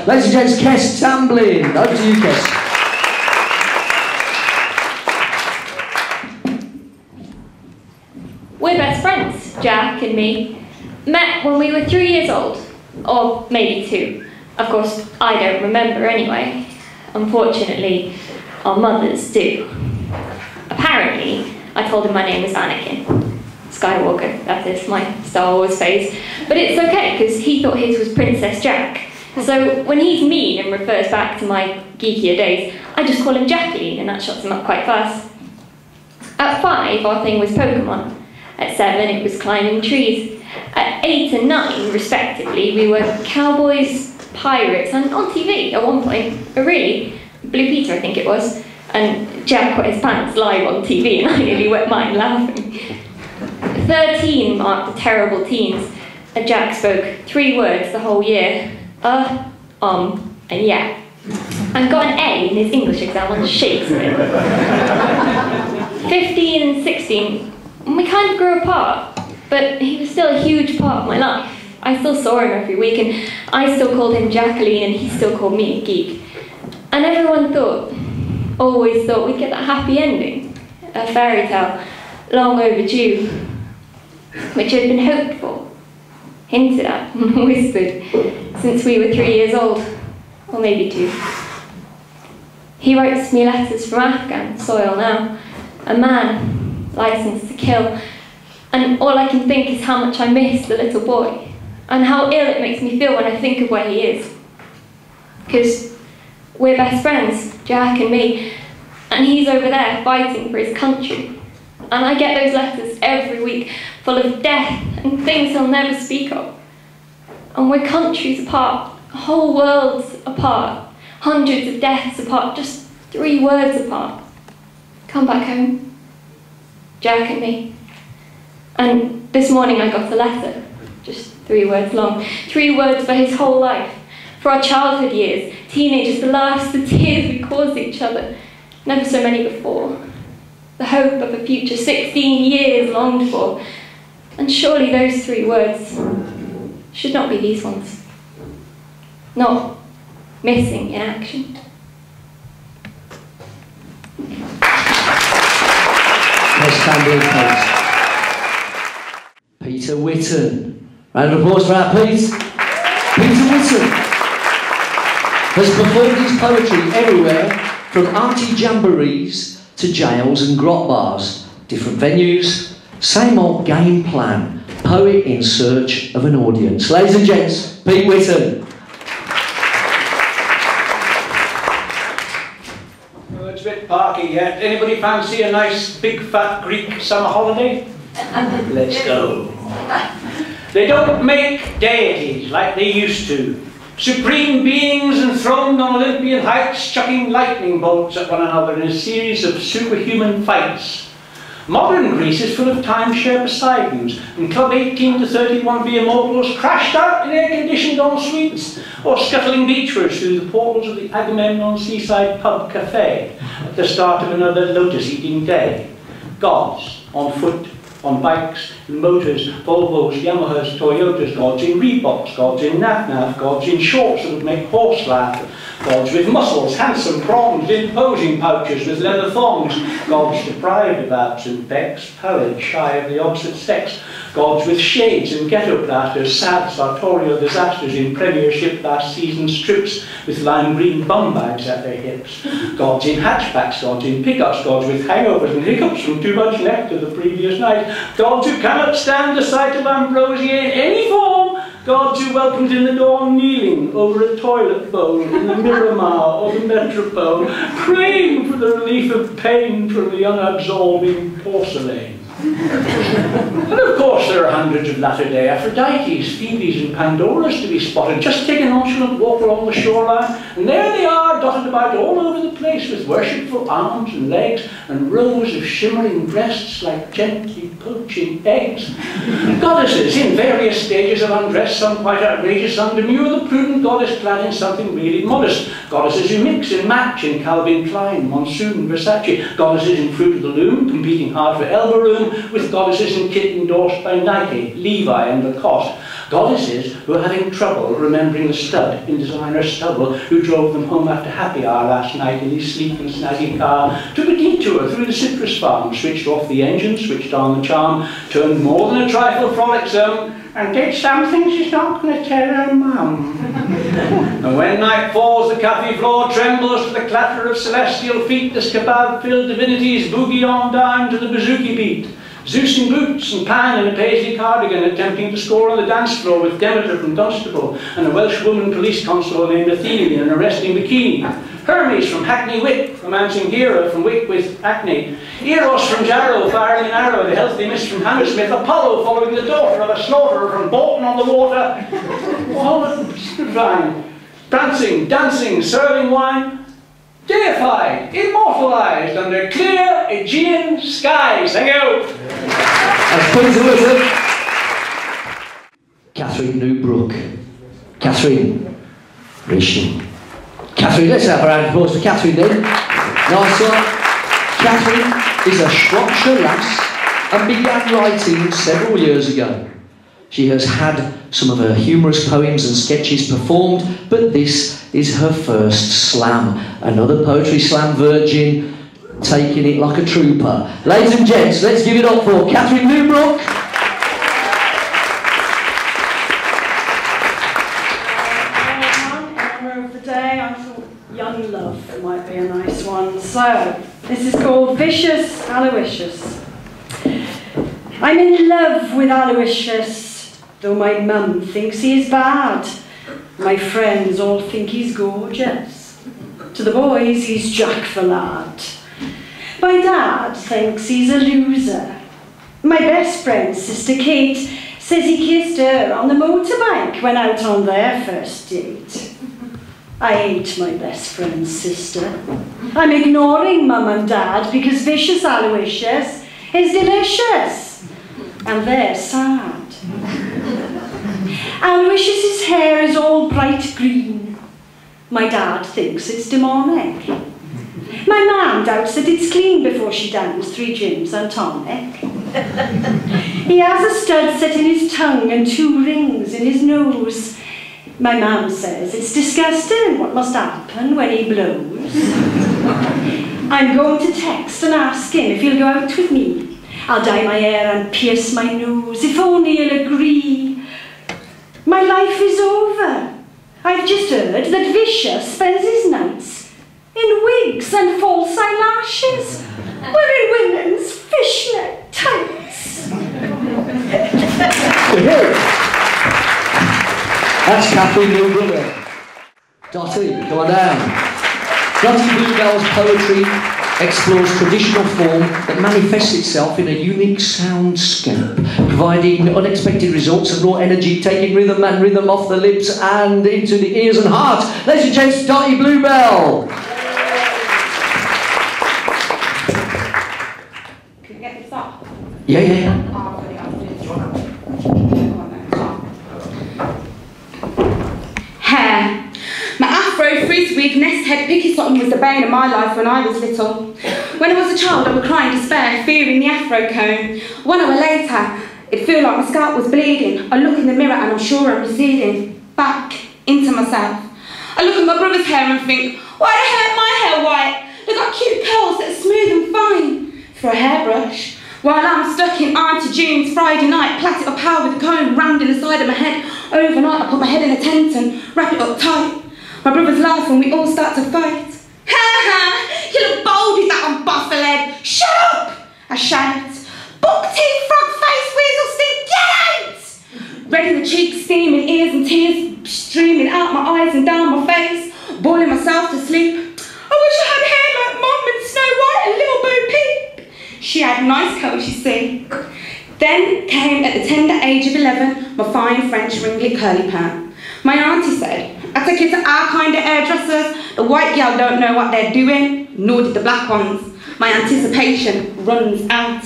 Ladies and gents, Kes Tamblin. Over to you, Kes. We're best friends, Jack and me. Met when we were 3 years old, or maybe 2. Of course, I don't remember anyway. Unfortunately, our mothers do. Apparently, I told him my name was Anakin Skywalker, that is my Star Wars phase. But it's okay, because he thought his was Princess Jack. So when he's mean and refers back to my geekier days, I just call him Jacqueline, and that shuts him up quite fast. At 5, our thing was Pokemon. At 7, it was climbing trees. At 8 and 9, respectively, we were cowboys, pirates, and on TV at one point. Really, Blue Peter, I think it was. And Jack wet his pants live on TV, and I nearly wet mine laughing. 13 marked the terrible teens, and Jack spoke 3 words the whole year. And yeah. And got an A in his English exam on Shakespeare. 15 and 16, we kind of grew apart, but he was still a huge part of my life. I still saw him every week, and I still called him Jacqueline, and he still called me a geek. And everyone always thought we'd get that happy ending, a fairy tale, long overdue, which had been hoped for, hinted at, and whispered, since we were 3 years old, or maybe 2. He writes me letters from Afghan soil now, a man, licensed to kill, and all I can think is how much I miss the little boy, and how ill it makes me feel when I think of where he is. Because we're best friends, Jack and me, and he's over there fighting for his country. And I get those letters every week, full of death and things he'll never speak of. And we're countries apart, whole worlds apart, hundreds of deaths apart, just 3 words apart. Come back home, Jack and me. And this morning I got a letter, just 3 words long, 3 words for his whole life, for our childhood years, teenagers, the laughs, the tears we caused each other, never so many before, the hope of a future 16 years longed for, and surely those 3 words should not be these ones, not missing in action. Kes Tamblin, Peter Whitten. Round of applause for our Pete. Peter Whitten has performed his poetry everywhere, from arty jamborees to jails and grot bars. Different venues, same old game plan. Poet in search of an audience. Ladies and gents, Pete Whitten. Oh, it's a bit parky yet. Anybody fancy a nice big fat Greek summer holiday? Let's go. They don't make deities like they used to. Supreme beings enthroned on Olympian heights, chucking lightning bolts at one another in a series of superhuman fights. Modern Greece is full of timeshare Poseidons, and Club 18 to 31 be immortals crashed out in air-conditioned en-suites, or scuttling beachers through the portals of the Agamemnon Seaside Pub Cafe at the start of another lotus-eating day. Gods on foot, on bikes, in motors, Volvos, Yamahas, Toyotas, gods in Reeboks, gods in Naf-Naf, gods in shorts that would make horse laugh, gods with muscles, handsome prongs, in posing pouches with leather thongs, gods deprived of abs and pecs, pallid, shy of the opposite sex, gods with shades and ghetto plasters, sad sartorial disasters in premiership last season strips with lime green bum bags at their hips, gods in hatchbacks, gods in pickups, gods with hangovers and hiccups from too much nectar the previous night, gods who cannot stand the sight of ambrosia in any form, gods who welcomed in the dawn kneeling over a toilet bowl in the Miramar or the Metropole, praying for the relief of pain from the unabsorbing porcelain. And of course there are hundreds of latter-day Aphrodites, Phoebes and Pandoras to be spotted. Just take a nonchalant walk along the shoreline, and there they are, dotted about all over the place with worshipful arms and legs and rows of shimmering breasts like gently poaching eggs. Goddesses in various stages of undress, some quite outrageous, some demure, the prudent goddess clad in something really modest. Goddesses who mix and match in Calvin Klein, Monsoon, Versace. Goddesses in Fruit of the Loom, competing hard for elbow room. with goddesses and kit endorsed by Nike, Levi and Lacoste. Goddesses who are having trouble remembering the stud in designer stubble who drove them home after happy hour last night in his sleek and snazzy car, took a detour through the citrus farm, switched off the engine, switched on the charm, turned more than a trifle frolicsome, and did something she's not going to tell her mum. And when night falls, the cafe floor trembles to the clatter of celestial feet, as kebab-filled divinities boogie on down to the bouzouki beat. Zeus in boots and Pan in a paisley cardigan attempting to score on the dance floor with Demeter from Dunstable and a Welsh woman police constable named Athene in an arresting bikini. Hermes from Hackney Wick, romancing Hera from Wick with acne. Eros from Jarrow, firing an arrow, the healthy miss from Hammersmith. Apollo following the daughter of a slaughterer from Bolton on the Water. All divine. Prancing, dancing, serving wine. Deified, immortalised under clear Aegean skies. Thank you. That's Peter Whittle. Catherine Newbrook. Catherine Rishi. Catherine, let's have a round of applause for Catherine then. Nice one. Catherine is a Shropshire lass and began writing several years ago. She has had some of her humorous poems and sketches performed, but this is her first slam. Another poetry slam virgin, taking it like a trooper. Ladies and gents, let's give it up for Catherine Newbrook. Of the day, I thought Young Love might be a nice one. So, this is called Vicious Aloysius. I'm in love with Aloysius, though my mum thinks he is bad. My friends all think he's gorgeous. To the boys, he's Jack the Lad. My dad thinks he's a loser. My best friend's sister Kate says he kissed her on the motorbike when out on their first date. I hate my best friend's sister. I'm ignoring mum and dad because Vicious Aloysius is delicious. And they're sad. Aloysius's hair is all bright green. My dad thinks it's demonic. My mum doubts that it's clean before she downs 3 gins and tonic. He has a stud set in his tongue and 2 rings in his nose. My mum says it's disgusting what must happen when he blows. I'm going to text and ask him if he'll go out with me. I'll dye my hair and pierce my nose, if only he'll agree. My life is over. I've just heard that Vicious spends his nights in wigs and false eyelashes, wearing women's fishnet tights. That's Catherine Newbrook. Dottie, come on down. Dottie Bluebell's poetry explores traditional form that manifests itself in a unique soundscape, providing unexpected results of raw energy, taking rhythm and rhythm off the lips and into the ears and heart. Ladies and gents, Dottie Bluebell. Can you get this up? Yeah. Hair. My afro, frizz wig, nest head, picky sottom was the bane of my life when I was little. When I was a child, I would cry in despair, fearing the afro comb. 1 hour later, it'd feel like my scalp was bleeding. I look in the mirror and I'm sure I'm receding back into myself. I look at my brother's hair and think, why the hell is my hair white? They've got cute curls that are smooth and fine for a hairbrush. While I'm stuck in Auntie June's Friday night, plait it up high with a comb rammed in the side of my head. Overnight, I put my head in a tent and wrap it up tight. My brothers laugh and we all start to fight. Ha ha! You look bold with that on buffalo. Shut up! I shout. Buck teeth, frog face, weasel stink, get out! Red in the cheeks, steaming ears and tears streaming out my eyes and down my face, bawling myself to sleep. I wish I had hair like Mum and Snow White and Little Bo Peep. She had nice curls, you see. Then came, at the tender age of 11, my fine French ringlet curly pair. My auntie said, I take you to our kind of hairdressers. The white girl don't know what they're doing, nor did the black ones. My anticipation runs out.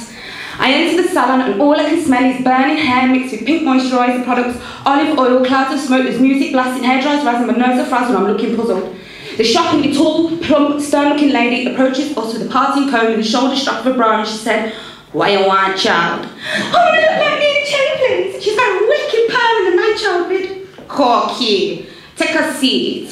I enter the salon and all I can smell is burning hair mixed with pink moisturiser products, olive oil, clouds of smoke, there's music blasting, hair dries rising, my nose are frazzled and I'm looking puzzled. The shockingly tall, plump, stern-looking lady approaches us with a parting comb and a shoulder strap of a bra and she said, What you want, child? I want to look like Nina Cherry, please. She's got a wicked perm in the man-child bid. Corky, take a seat.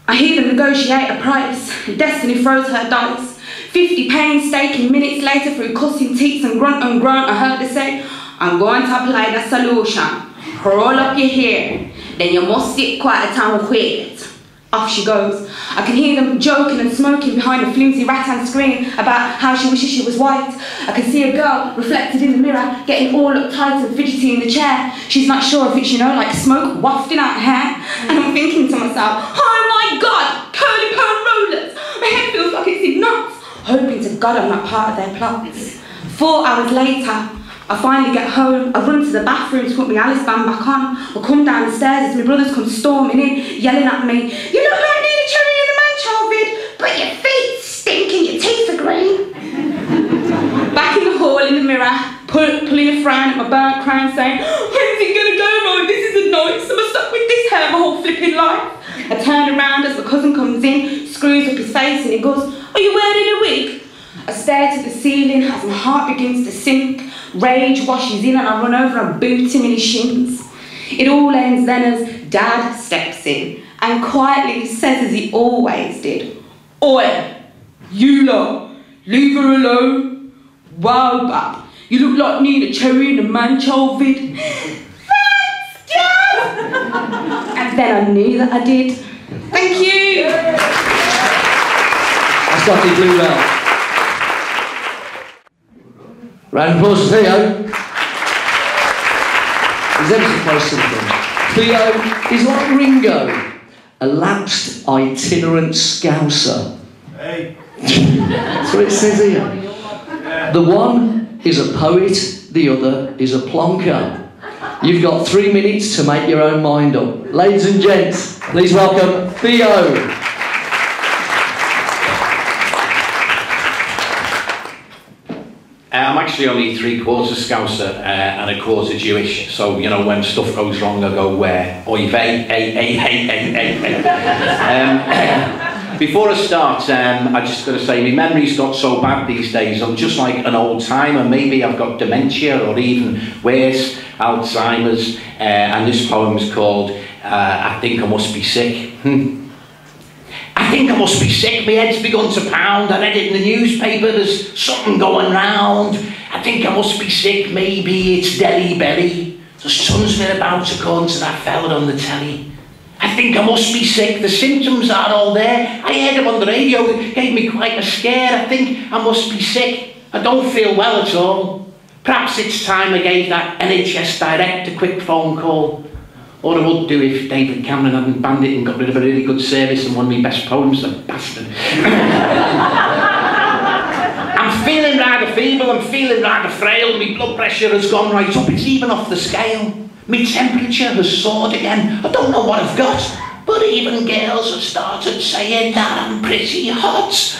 I hear them negotiate a price. Destiny throws her dice. 50 painstaking minutes later through cussing teats and grunt, I heard her say, I'm going to apply the solution. Roll up your hair. Then you must sit quiet and quiet. Off she goes. I can hear them joking and smoking behind the flimsy rattan screen about how she wishes she was white. I can see a girl reflected in the mirror getting all uptight and fidgety in the chair. She's not sure if it's, you know, like smoke wafting out her hair. And I'm thinking to myself, oh my God, curly pearl rollers. My head feels like it's in knots. Hoping to God I'm not part of their plots. 4 hours later, I finally get home. I run to the bathroom to put my Alice band back on. I come down the stairs as my brothers come storming in, yelling at me, you look like Nina Cherry in the man-child vid, but your feet stink and your teeth are green. Back in the hall in the mirror, pulling a frown at my burnt crown saying, when's it gonna go wrong? This isn't nice. I'm stuck with this hair my whole flipping life. I turn around as my cousin comes in, screws up his face and he goes, are you wearing a wig? I stare to the ceiling as my heart begins to sink. Rage washes in and I run over and boot him in his shins. It all ends then as Dad steps in and quietly says as he always did, oi, you lot, leave her alone. Wow, Bab, you look like Nina Cherry in a man-child vid. Thanks, Dad! And then I knew that I did. Thank you! That's Dottie Blue Bell. Round of applause for Cleo. He's ever so close to the thing. Cleo is like Ringo, a lapsed itinerant scouser. Hey. That's what it says here. The one is a poet, the other is a plonker. You've got 3 minutes to make your own mind up. Ladies and gents, please welcome Cleo. I'm actually only 3/4 Scouser and a quarter Jewish, so you know when stuff goes wrong I go oy vey, Before I start, I just got to say my memory's got so bad these days. I'm just like an old timer. Maybe I've got dementia or even worse, Alzheimer's. And this poem's called I Think I Must Be Sick. I think I must be sick, my head's begun to pound. I read it in the newspaper, there's something going round. I think I must be sick, maybe it's Delhi Belly. The sun's been about according to that fella on the telly. I think I must be sick, the symptoms are all there. I heard him on the radio, it gave me quite a scare. I think I must be sick, I don't feel well at all. Perhaps it's time I gave that NHS Direct a quick phone call. Or I would do if David Cameron hadn't banned it and got rid of a really good service and one of my best poems, the bastard. I'm feeling rather feeble, I'm feeling rather frail, my blood pressure has gone right up, it's even off the scale. My temperature has soared again, I don't know what I've got, but even girls have started saying that I'm pretty hot.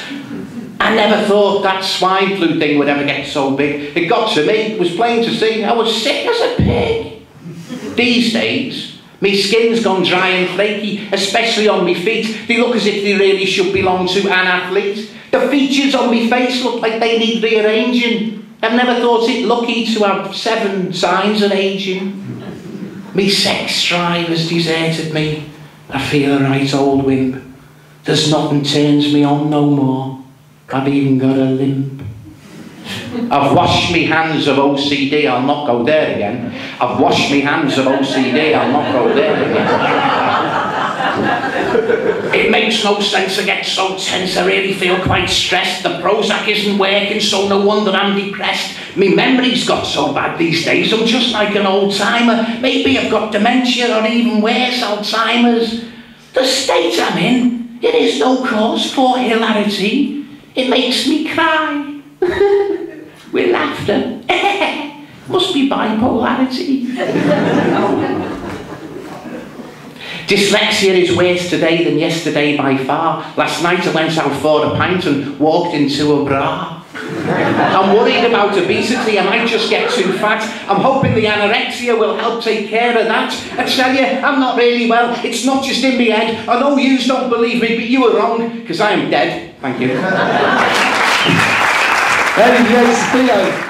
I never thought that swine flu thing would ever get so big. It got to me, it was plain to see, I was sick as a pig. These days, my skin's gone dry and flaky, especially on my feet. They look as if they really should belong to an athlete. The features on my face look like they need rearranging. I've never thought it lucky to have 7 signs of ageing. Me sex drive has deserted me. I feel a right old wimp. There's nothing turns me on no more. I've even got a limp. I've washed me hands of OCD, I'll not go there again. I've washed me hands of OCD, I'll not go there again. It makes no sense, I get so tense, I really feel quite stressed. The Prozac isn't working, so no wonder I'm depressed. My memory's got so bad these days, I'm just like an old timer. Maybe I've got dementia or even worse, Alzheimer's. The state I'm in, it is no cause for hilarity. It makes me cry. With laughter. Must be bipolarity. Dyslexia is worse today than yesterday by far. Last night I went out for a pint and walked into a bra. I'm worried about obesity, I might just get too fat. I'm hoping the anorexia will help take care of that. I tell you, I'm not really well, it's not just in my head. I know yous don't believe me, but you were wrong, because I am dead. Thank you. Ladies and gents, Cleo.